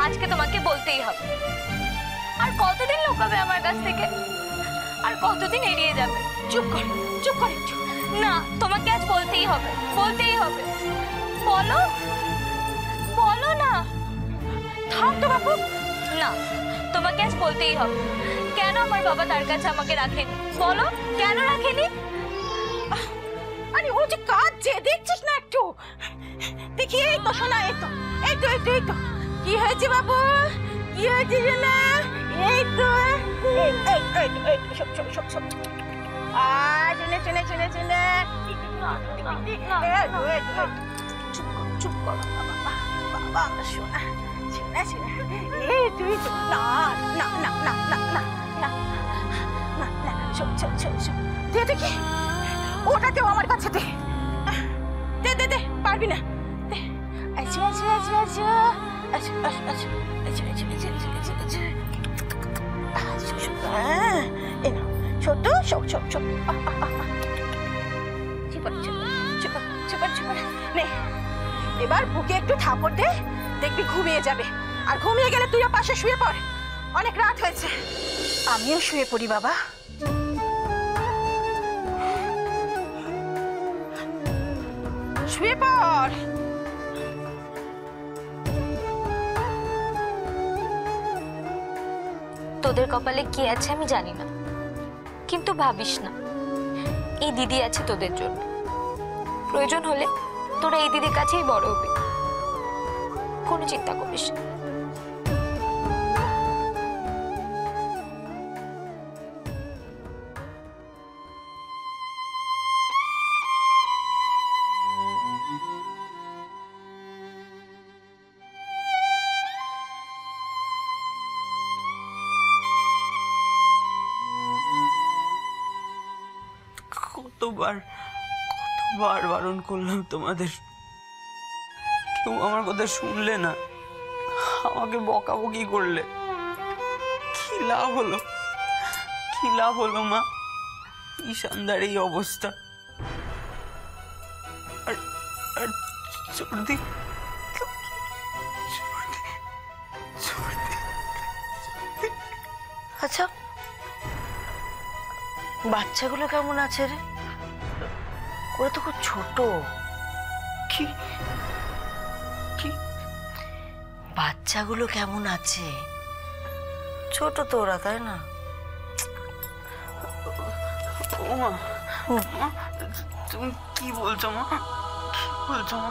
আজকে তোমাকে বলতেই হবে। আর কতদিন লুকাবে আমার কাছ থেকে? আর কতদিন এড়িয়ে যাবে? চুপ কর, চুপ কর একটু। না, তোমাকে আজ বলতেই হবে, বলতেই হবে। বলো, বলো না। থাম তো বাপু। না, তোমাকে আজ বলতেই হবে। কেন আমার বাবা তার কাছে আমাকে রাখেনি? বলো, কেন রাখেনি? আরে ও যে কাজ যে দেখছিস না একটু? দেখি এই তো শোনা, এই তো এই তো এই তো এই তো। কি হয়েছে বাবু? কি হয়েছে শোনা? এই তো এই এই এই এই সব সব সব সব। শুনে শুনে শুনে শুনে। চুপ কর, চুপ কর বাবা, বাবা আমার শোনা, শোনা শোনা। এই তুই তো না না না না না না না না না, শোন শোন শোন শোন। দে দেখি ওটাতেও আমার কাছে দে। দে দে দে, পারবি না। দে। আচ্ছা আচ্ছা আচ্ছা আচ্ছা আচ্ছা আচ্ছা আচ্ছা আচ্ছা আচ্ছা আচ্ছা আচ্ছা। এই নাও ছোট সব সব সব। চিপট চিপট চিপট চিপট চিপট। নে এবার বুকে একটু থাপড় দে, দেখবি ঘুমিয়ে যাবে। আর ঘুমিয়ে গেলে তুইও পাশে শুয়ে পড়, অনেক রাত হয়েছে। আমিও শুয়ে পড়ি বাবা। শুয়ে পড়। তোদের কপালে কি আছে আমি জানি না, কিন্তু ভাবিস না, এই দিদি আছে তোদের জন্য। প্রয়োজন হলে তোরা এই দিদির কাছেই বড় হবি, কোনো চিন্তা করিস না। কতবার কতবার বারণ করলাম তোমাদের, কেউ আমার কথা শুনলে না, আমাকে বকাবকি করলে। কি লাভ হলো, কি লাভ হলো মা? ঈশানদার এই অবস্থা। আর চর্দি, আচ্ছা বাচ্চাগুলো কেমন আছে রে? ওরা তো খুব ছোট। কি কি বাচ্চাগুলো কেমন আছে? ছোট তো ওরা, তাই না? ও মা, তুমি কি বলছো মা? কি বলছো মা?